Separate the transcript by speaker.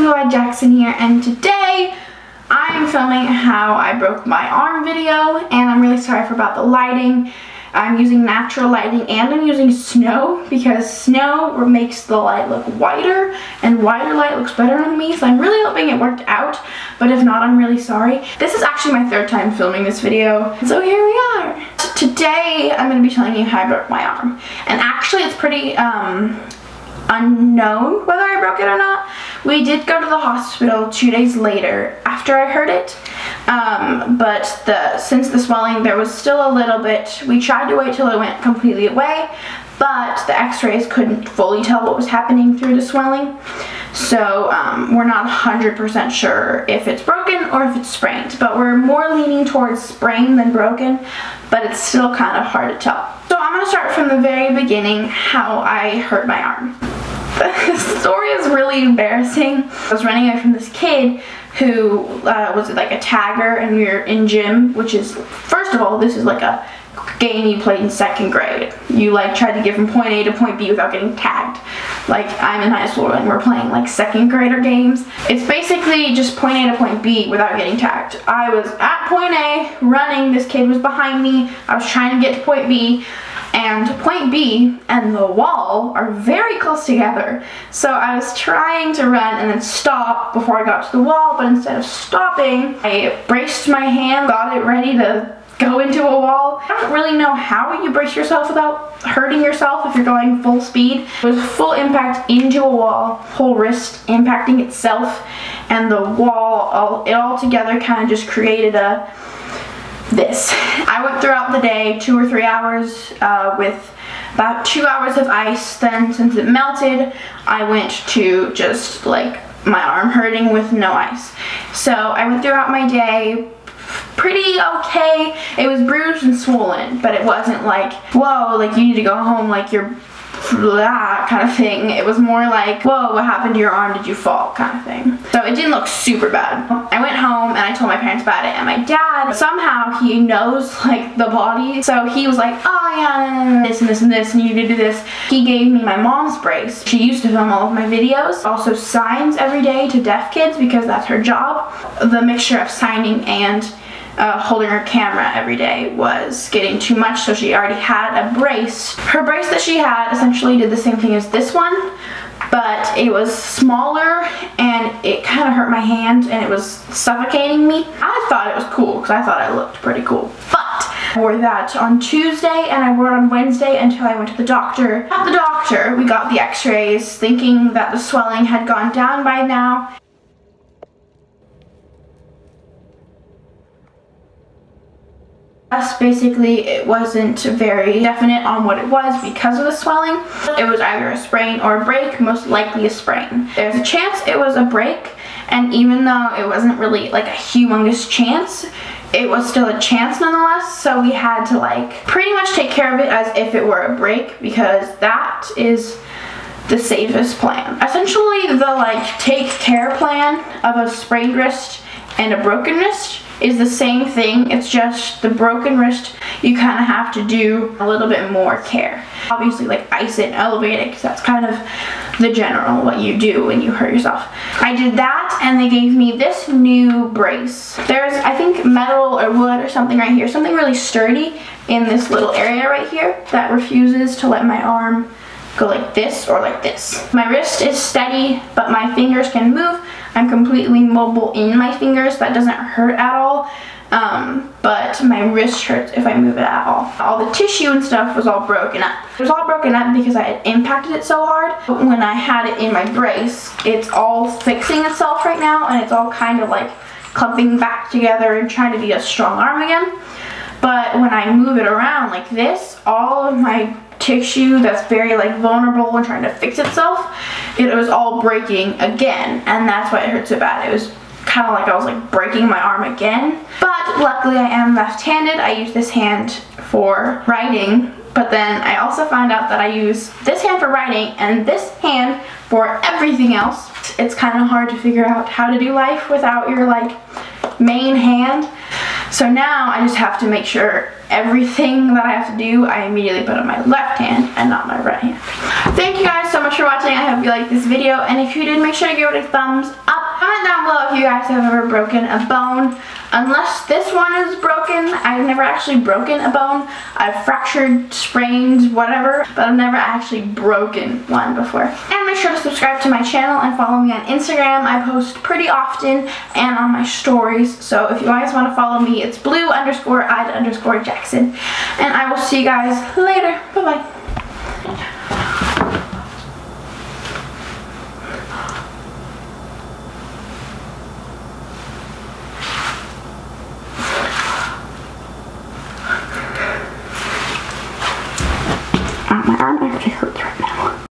Speaker 1: BlueEyedJackson here, and today I'm filming how I broke my arm video, and I'm really sorry about the lighting. I'm using natural lighting and I'm using snow because snow makes the light look whiter, and whiter light looks better on me, so I'm really hoping it worked out, but if not, I'm really sorry. This is actually my third time filming this video, so here we are. Today I'm going to be telling you how I broke my arm, and actually it's pretty unknown whether I broke it or not. We did go to the hospital 2 days later after I hurt it, but since the swelling there was still a little bit. We tried to wait till it went completely away, but the x-rays couldn't fully tell what was happening through the swelling, so we're not 100% sure if it's broken or if it's sprained, but we're more leaning towards sprained than broken, but it's still kind of hard to tell. So I'm going to start from the very beginning, how I hurt my arm. The story is really embarrassing. I was running away from this kid who was like a tagger, and we were in gym, which is, first of all, this is like a game you played in 2nd grade. You like tried to get from point A to point B without getting tagged. Like, I'm in high school and we're playing like 2nd grader games. It's basically just point A to point B without getting tagged. I was at point A running, this kid was behind me, I was trying to get to point B, and point B and the wall are very close together. So I was trying to run and then stop before I got to the wall, but instead of stopping, I braced my hand, got it ready to go into a wall. I don't really know how you brace yourself without hurting yourself if you're going full speed. It was full impact into a wall, whole wrist impacting itself, and the wall, it all together kind of just created this. I went throughout the day 2 or 3 hours with about 2 hours of ice. Then since it melted, I went to just like my arm hurting with no ice. So I went throughout my day pretty okay. It was bruised and swollen, but it wasn't like, whoa, like you need to go home, like you're that kind of thing. It was more like, whoa, what happened to your arm? Did you fall? Kind of thing. So it didn't look super bad. I went home and I told my parents about it, and my dad, somehow he knows like the body, so he was like, oh yeah, this and this and this, and you need to do this. He gave me my mom's brace. She used to film all of my videos, also signs every day to deaf kids because that's her job. The mixture of signing and holding her camera every day was getting too much, so she already had a brace. Her brace that she had essentially did the same thing as this one, but it was smaller and it kind of hurt my hand and it was suffocating me. I thought it was cool because I thought I looked pretty cool, but I wore that on Tuesday and I wore it on Wednesday until I went to the doctor. At the doctor, we got the x-rays thinking that the swelling had gone down by now. Basically, it wasn't very definite on what it was because of the swelling. It was either a sprain or a break, most likely a sprain. There's a chance it was a break, and even though it wasn't really like a humongous chance, it was still a chance nonetheless, so we had to like pretty much take care of it as if it were a break, because that is the safest plan. Essentially, the like take care plan of a sprained wrist and a broken wrist is the same thing. It's just the broken wrist, you kind of have to do a little bit more care. Obviously, like ice it and elevate it, because that's kind of the general what you do when you hurt yourself. I did that, and they gave me this new brace. There's, I think, metal or wood or something right here, something really sturdy in this little area right here that refuses to let my arm go like this or like this. My wrist is steady, but my fingers can move. I'm completely mobile in my fingers. That doesn't hurt at all, but my wrist hurts if I move it at all. All the tissue and stuff was all broken up. It was all broken up because I had impacted it so hard. But when I had it in my brace, it's all fixing itself right now, and it's all kind of like clumping back together and trying to be a strong arm again. But when I move it around like this, all of my tissue that's very like vulnerable and trying to fix itself, it was all breaking again, and that's why it hurt so bad. It was kind of like I was like breaking my arm again. But luckily I am left-handed. I use this hand for writing, but then I also found out that I use this hand for writing and this hand for everything else. It's kind of hard to figure out how to do life without your like main hand. So now I just have to make sure everything that I have to do, I immediately put on my left hand and not my right hand. Thank you guys so much for watching. I hope you liked this video, and if you did, make sure to give it a thumbs up. Comment down below if you guys have ever broken a bone. Unless this one is broken, I've never actually broken a bone. I've fractured, sprained, whatever, but I've never actually broken one before. And make sure to subscribe to my channel and follow me on Instagram. I post pretty often and on my stories. So if you guys want to follow me, it's BlueEyedJackson. And I will see you guys later. Bye-bye. My arm actually